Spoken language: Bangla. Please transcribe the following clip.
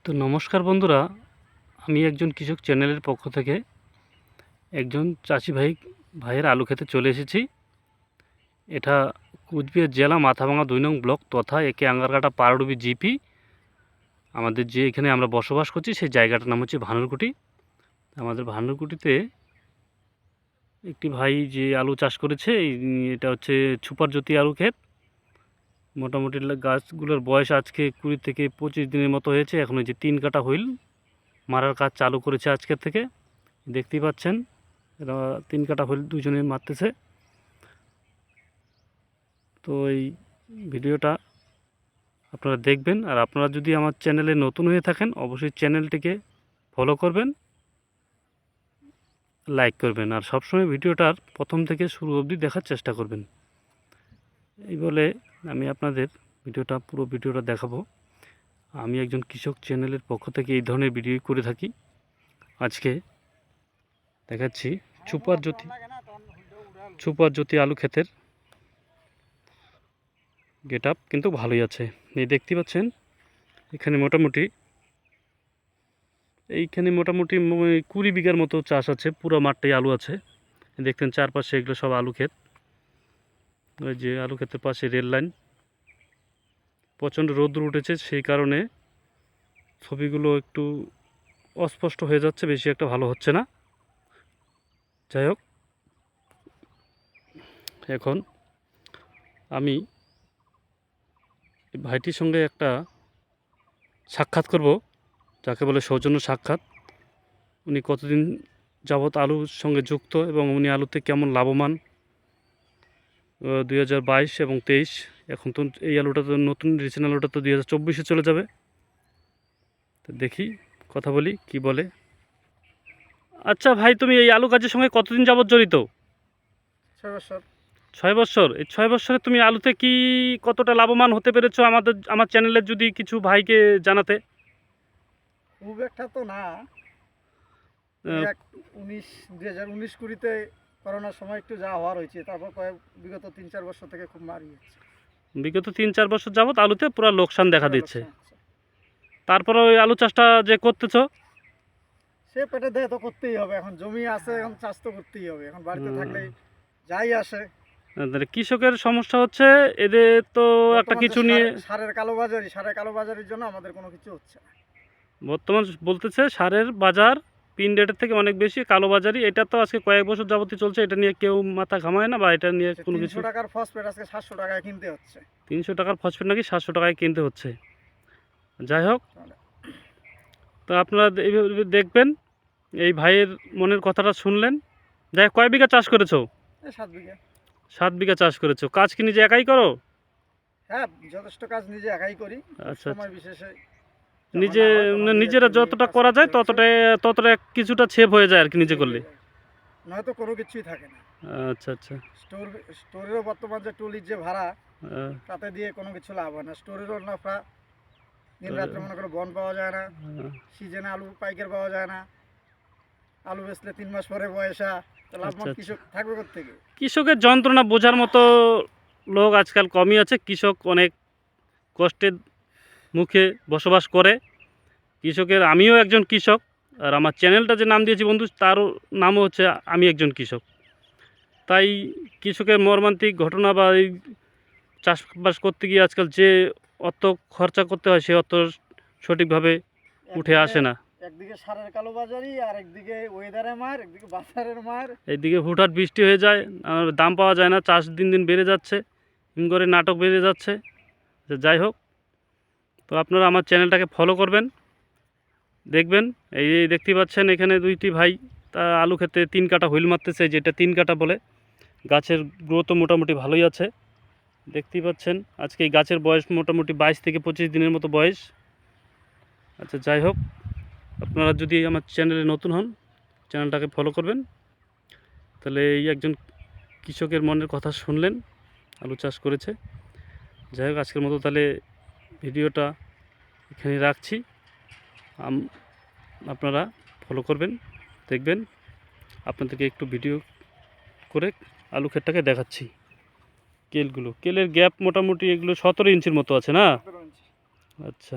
তো নমস্কার বন্ধুরা, আমি একজন কৃষক চ্যানেলের পক্ষ থেকে একজন চাষি ভাইয়ের আলু খেতে চলে এসেছি। এটা কুচবিহার জেলা মাথাভাঙা 2 নং ব্লক তথা একে আঙ্গারকাটা পারডুবি জিপি। আমাদের যে এখানে আমরা বসবাস করছি সেই জায়গাটার নাম হচ্ছে ভানুরকুটি। আমাদের ভানুরকুটিতে একটি ভাই যে আলু চাষ করেছে, এটা হচ্ছে সুপার জ্যোতি আলু ক্ষেত। মোটামুটি গাছগুলোর বয়স আজকে 20 থেকে 25 দিনের মতো হয়েছে। এখন ওই যে 3 কাটা হুইল মারার কাজ চালু করেছে আজকের থেকে। দেখতেই পাচ্ছেন এরা 3 কাটা হুইল দুজনে মারতেছে। তো এই ভিডিওটা আপনারা দেখবেন, আর আপনারা যদি আমার চ্যানেলে নতুন হয়ে থাকেন অবশ্যই চ্যানেলটিকে ফলো করবেন, লাইক করবেন, আর সবসময় ভিডিওটার প্রথম থেকে শুরু অবধি দেখার চেষ্টা করবেন। এই বলে আমি আপনাদের পুরো ভিডিওটা দেখাবো। আমি একজন কৃষক চ্যানেলের পক্ষ থেকে এই ধরনের ভিডিও করে থাকি। আজকে দেখাচ্ছি সুপার জ্যোতি আলু ক্ষেতের গেট আপ কিন্তু ভালোই আছে। এই দেখতে পাচ্ছেন এইখানে মোটামুটি 20 বিঘার মতো চাষ আছে। পুরো মাঠটাই আলু আছে। দেখতেন চারপাশে এগুলো সব আলু ক্ষেত। ওই যে আলু ক্ষেতের পাশে রেল লাইন। প্রচণ্ড রোদ্র উঠেছে, সেই কারণে ছবিগুলো একটু অস্পষ্ট হয়ে যাচ্ছে, বেশি একটা ভালো হচ্ছে না। যাই হোক, এখন আমি ভাইটির সঙ্গে একটা সাক্ষাৎ করব, যাকে বলে সৌজন্য সাক্ষাৎ। উনি কতদিন যাবৎ আলুর সঙ্গে যুক্ত এবং উনি আলুতে কেমন লাভবান। 2022 এবং 23, এখন তো এই আলুটা তো নতুন রিসেন্ট আলুটা তো 2024-এ চলে যাবে। তো দেখি, কথা বলি কি বলে। আচ্ছা ভাই, তুমি এই আলু কাজের সঙ্গে কতদিন যাবৎ জড়িত? 6 বছর। 6 বছর। এই 6 বছরে তুমি আলুতে কতটা লাভবান হতে পেরেছো আমার চ্যানেলের যদি কিছু ভাইকে জানাতে। খুব একটা তো না। আহ, 2019-20 করোনার সময় একটু যা হওয়ার হয়েছে, তারপর বিগত 3-4 বছর থেকে খুব মারি হচ্ছে। বিগত 3-4 বছর যাবৎ আলুতে পুরো লোকসান দেখা দিচ্ছে। লোকসান হচ্ছে। তারপরে ওই আলু চাষটা যে করতেছো, সে পেটে দেয় তো করতেই হবে, এখন জমি আছে, এখন চাষ তো করতেই হবে, এখন বাড়িতে থাকলে যাই আসে। কৃষকের সমস্যা হচ্ছে এদের তো একটা কিছু নিয়ে সারের কালোবাজারির জন্য আমাদের কোনো কিছু হচ্ছে না। বর্তমান বলতেছে সারের বাজার পিন রেটের থেকে অনেক বেশি, কালোবাজারি। এটা তো আজকে কয়েক বছর যাবতই চলছে, এটা নিয়ে কেউ মাথা ঘামায় না, বা এটা নিয়ে কোনো কিছু। 300 টাকার ফসফেট আজকে 700 টাকায় কিনতে হচ্ছে। 300 টাকার ফসফেট নাকি 700 টাকায় কিনতে হচ্ছে। যাই হোক, তো আপনারা এইভাবে দেখবেন। এই ভাইয়ের মনের কথাটা শুনলেন। যাই হোক, কয় বিঘা চাষ করেছো? 7 বিঘা। 7 বিঘা চাষ করেছো। কাজ কি নিজে একাই করো? হ্যাঁ, যথেষ্ট কাজ নিজে একাই করি। আচ্ছা, সময় বিশেষে নিজেরা যতটা করা যায় ততটা কিছুটা ছেপ হয়ে যায় আর কি নিজে করলে। নয়তো কোনো কিছুই থাকে না। আচ্ছা আচ্ছা। স্টোরেরও বর্তমান যে টুলির যে ভাড়া, আহ, তাতে দিয়ে কোনো কিছু লাভ হয় না। স্টোরেরও নফা, দিন রাত্রে মনে করো বন পাওয়া যায় না, সিজনে আলু পাইকার পাওয়া যায় না, আলু বেচলে 3 মাস পরে পয়সা, তো লাভবান আচ্ছা, কৃষক থাকবে কোত্থেকে? কৃষকের যন্ত্রণা বোঝার মতো লোক আজকাল কমই আছে। কৃষক অনেক কষ্টের মুখে বসবাস করে। আমিও একজন কৃষক, আর আমার চ্যানেলটা যে নাম দিয়েছি বন্ধু, তারও নামও হচ্ছে আমি একজন কৃষক। তাই কৃষকের মর্মান্তিক ঘটনা বা এই চাষবাস করতে গিয়ে আজকাল যে অর্থ খরচা করতে হয়, সে অর্থ সঠিকভাবে উঠে আসে না। একদিকে সারের কালোবাজারি, আর একদিকে ওয়েদারের মার, একদিকে বাজারের মার। এইদিকে হুটহাট বৃষ্টি হয়ে যায়, আর দাম পাওয়া যায় না, চাষ দিন দিন বেড়ে যাচ্ছে, হিমঘরে নাটক বেড়ে যাচ্ছে। যাই হোক, তো আপনারা আমার চ্যানেলটাকে ফলো করবেন, দেখবেন। এই দেখতেই পাচ্ছেন এখানে দুইটি ভাই তা আলু খেতে 3 কাটা হুইল মারতেছে, যেটা 3 কাটা বলে। গাছের গ্রোথও মোটামুটি ভালোই আছে, দেখতেই পাচ্ছেন। আজকে এই গাছের বয়স মোটামুটি 22 থেকে 25 দিনের মতো বয়স। আচ্ছা, যাই হোক, আপনারা যদি আমার চ্যানেলে নতুন হন চ্যানেলটাকে ফলো করবেন। তাহলে এই একজন কৃষকের মনের কথা শুনলেন, আলু চাষ করেছে। যাই হোক, আজকের মতো তাহলে ভিডিওটা এখানে রাখছি। আপনারা ফলো করবেন, দেখবেন। আপনাদেরকে একটু ভিডিও করে আলু ক্ষেতটাকে দেখাচ্ছি। কেলের গ্যাপ মোটামুটি এগুলো 17 ইঞ্চির মতো আছে না? 17 ইঞ্চি। আচ্ছা।